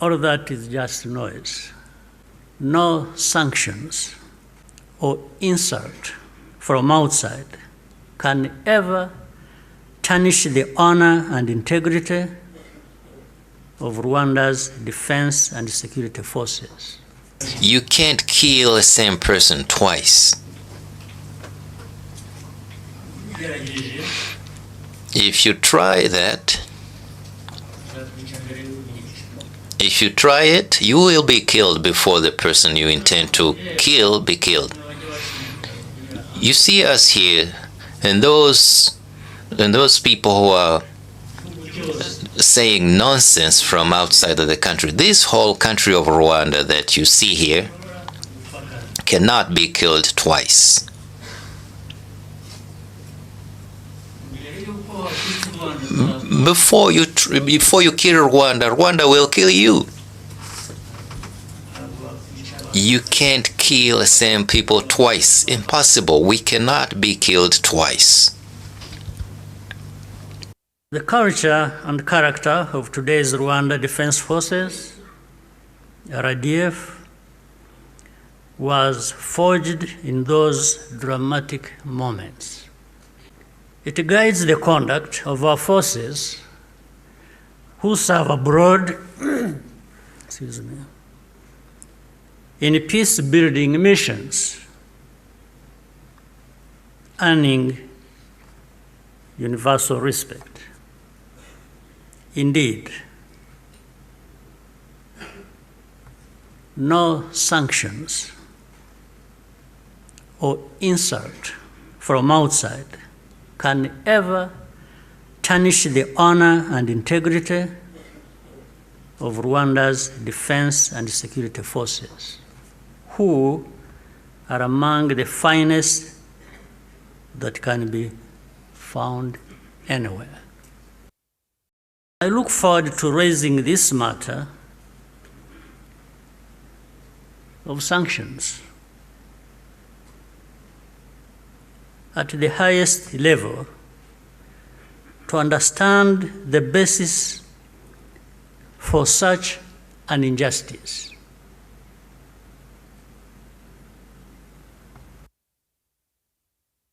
all that is just noise. No sanctions or insult from outside can ever tarnish the honor and integrity of Rwanda's defense and security forces. You can't kill the same person twice. If you try that, if you try it, you will be killed before the person you intend to kill be killed. You see us here, and those people who are saying nonsense from outside of the country. This whole country of Rwanda that you see here cannot be killed twice. Before you kill Rwanda, Rwanda will kill you. You can't kill the same people twice. Impossible. We cannot be killed twice. The culture and character of today's Rwanda Defense Forces, RDF, was forged in those dramatic moments. It guides the conduct of our forces who serve abroad in peace-building missions, earning universal respect. Indeed, no sanctions or insult from outside can ever tarnish the honor and integrity of Rwanda's defense and security forces, who are among the finest that can be found anywhere. I look forward to raising this matter of sanctions at the highest level to understand the basis for such an injustice.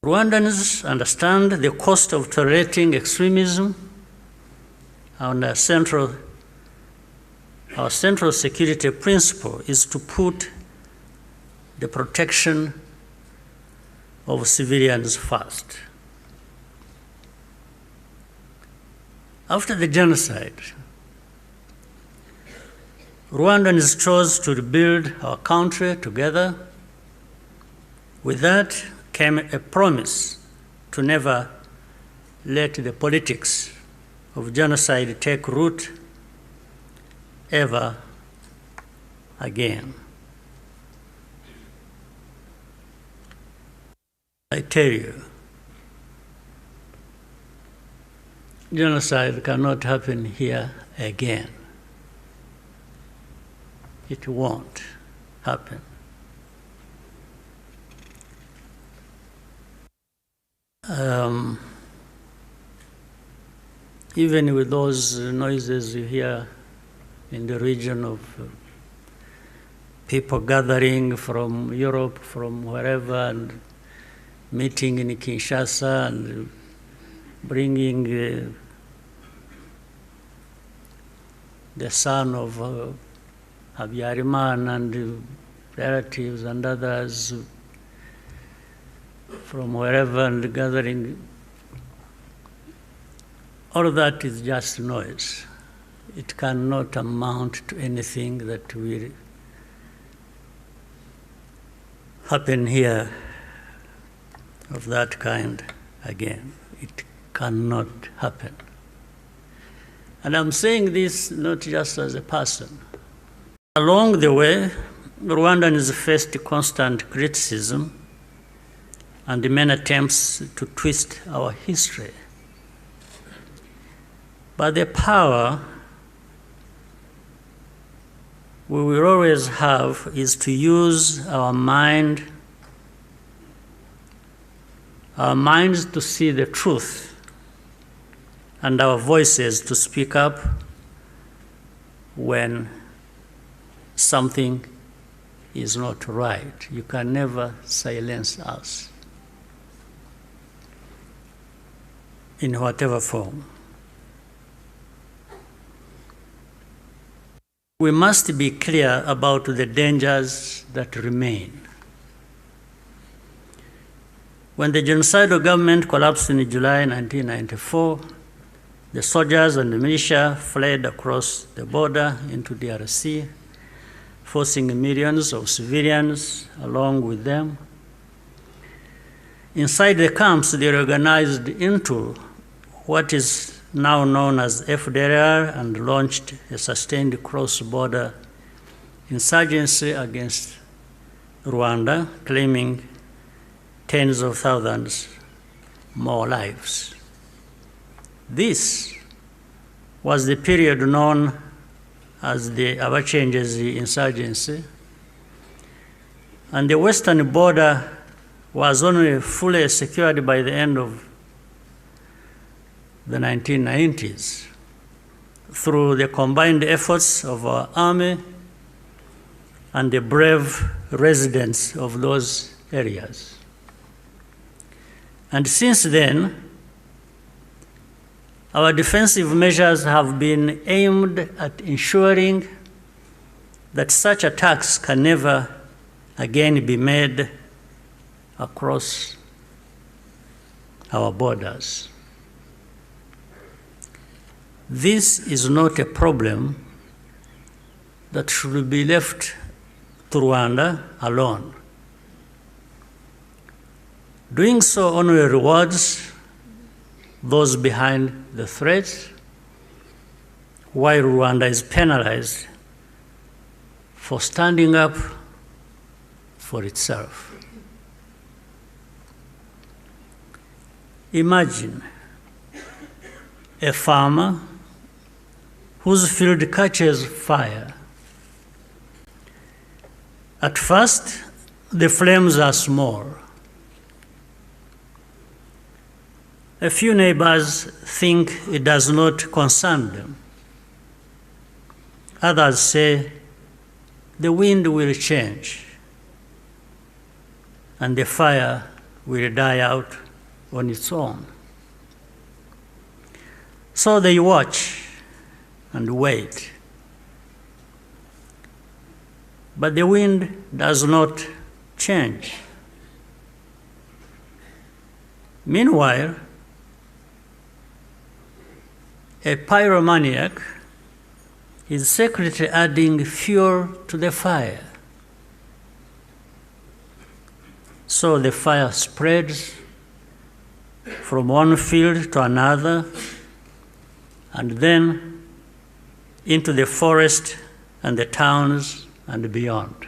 Rwandans understand the cost of tolerating extremism, and our central security principle is to put the protection of civilians first. After the genocide, Rwandans chose to rebuild our country together. With that came a promise to never let the politics of genocide take root ever again. I tell you, genocide cannot happen here again. It won't happen. Even with those noises you hear in the region of people gathering from Europe, from wherever, and meeting in Kinshasa and bringing the son of Habyarimana and relatives and others from wherever and gathering. All of that is just noise. It cannot amount to anything that will happen here of that kind again. It cannot happen. And I'm saying this not just as a person. Along the way, Rwandans faced constant criticism and many attempts to twist our history. But the power we will always have is to use our minds to see the truth and our voices to speak up when something is not right. You can never silence us in whatever form. We must be clear about the dangers that remain. When the genocidal government collapsed in July 1994, the soldiers and the militia fled across the border into DRC, forcing millions of civilians along with them. Inside the camps, they organized into what is now known as FDLR and launched a sustained cross-border insurgency against Rwanda, claiming tens of thousands more lives. This was the period known as the Abacengezi insurgency, and the western border was only fully secured by the end of the 1990s through the combined efforts of our army and the brave residents of those areas. And since then, our defensive measures have been aimed at ensuring that such attacks can never again be made across our borders. This is not a problem that should be left to Rwanda alone. Doing so only rewards those behind the threats, while Rwanda is penalized for standing up for itself. Imagine a farmer whose field catches fire. At first, the flames are small. A few neighbors think it does not concern them. Others say the wind will change and the fire will die out on its own. So they watch and wait. But the wind does not change. Meanwhile, a pyromaniac is secretly adding fuel to the fire. So the fire spreads from one field to another, and then into the forest and the towns and beyond.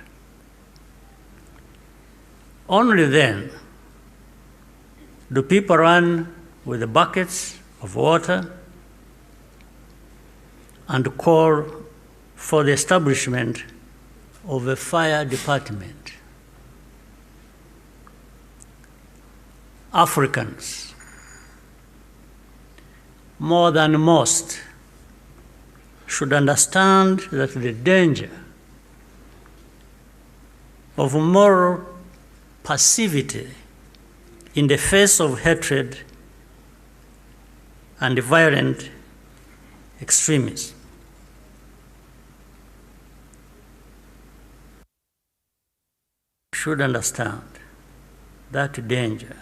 Only then do people run with the buckets of water and call for the establishment of a fire department. Africans, more than most, should understand that the danger of moral passivity in the face of hatred and violent extremism. Should understand that danger,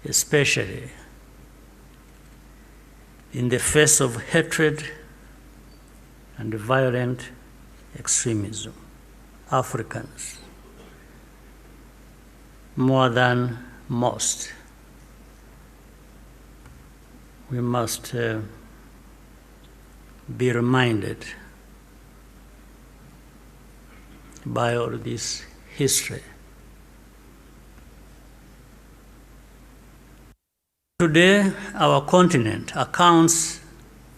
especially in the face of hatred and violent extremism. Africans, more than most, we must be reminded by all this history. Today, our continent accounts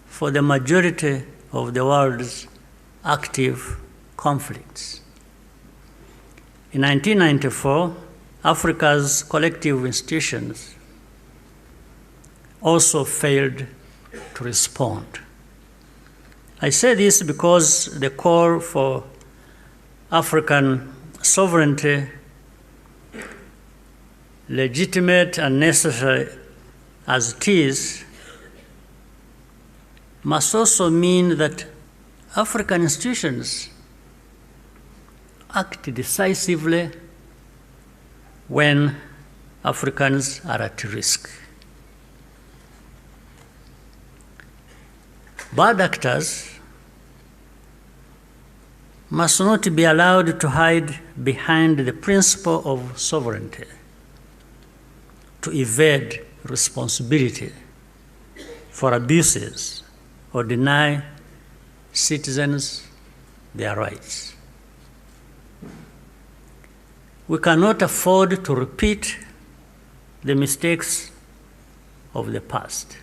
for the majority of the world's active conflicts. In 1994, Africa's collective institutions also failed to respond. I say this because the call for African sovereignty, legitimate and necessary as it is, must also mean that African institutions act decisively when Africans are at risk. Bad actors must not be allowed to hide behind the principle of sovereignty, to evade responsibility for abuses or deny citizens their rights. We cannot afford to repeat the mistakes of the past.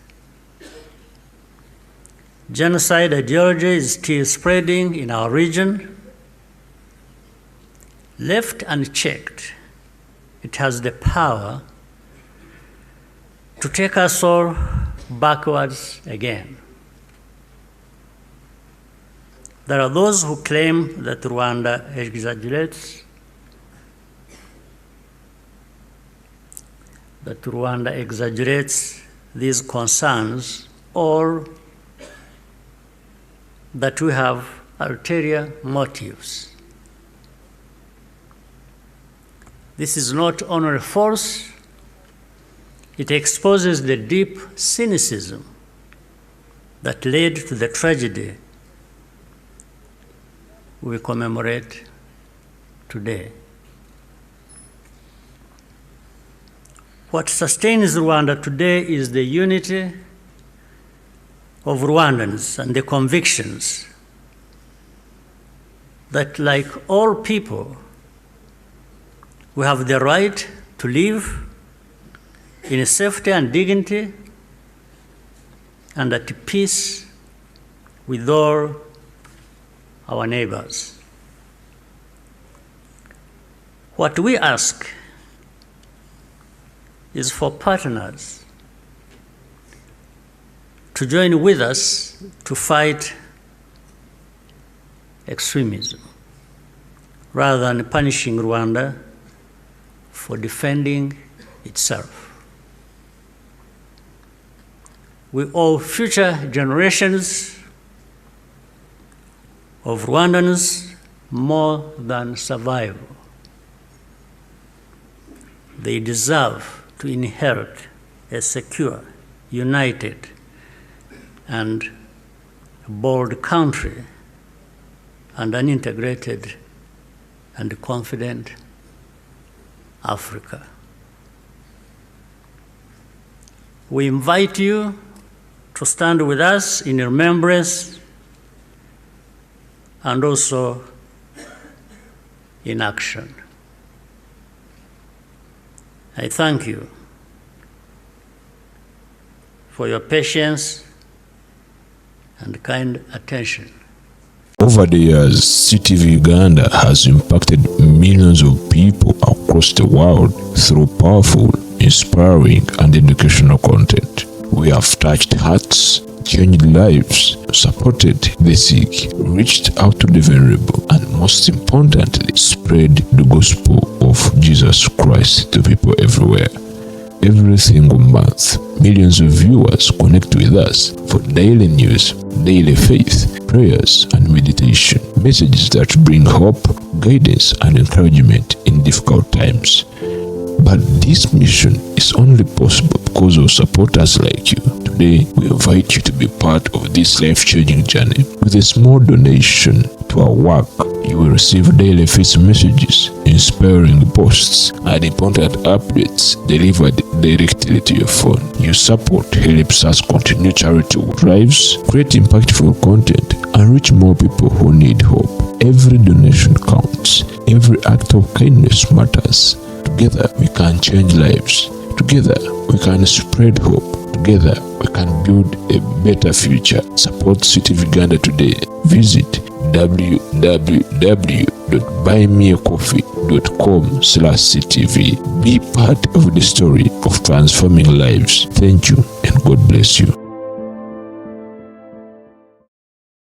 Genocide ideology is still spreading in our region. Left unchecked, it has the power to take us all backwards again. There are those who claim that Rwanda exaggerates, these concerns, or that we have ulterior motives. This is not only false, it exposes the deep cynicism that led to the tragedy we commemorate today. What sustains Rwanda today is the unity of Rwandans and the convictions that, like all people, we have the right to live in safety and dignity and at peace with all our neighbors. What we ask is for partners to join with us to fight extremism, rather than punishing Rwanda for defending itself. We owe future generations of Rwandans more than survival. They deserve to inherit a secure, united, and bold country and an integrated and confident Africa. We invite you to stand with us in remembrance and also in action. I thank you for your patience and kind attention. Over the years, CTV Uganda has impacted millions of people across the world through powerful, inspiring, and educational content. We have touched hearts, changed lives, supported the sick, reached out to the vulnerable, and most importantly, spread the gospel of Jesus Christ to people everywhere. Every single month, millions of viewers connect with us for daily news, daily faith, prayers, and meditation. Messages that bring hope, guidance, and encouragement in difficult times. But this mission is only possible because of supporters like you. Today, we invite you to be part of this life-changing journey. With a small donation to our work, you will receive daily faith messages, inspiring posts, and important updates delivered directly to your phone. Your support helps us continue charitable drives, create impactful content, and reach more people who need hope. Every donation counts. Every act of kindness matters. Together, we can change lives. Together, we can spread hope. Together, we can build a better future. Support CTV Uganda today. Visit www.buymeacoffee.com/CTV. Be part of the story of transforming lives. Thank you and God bless you.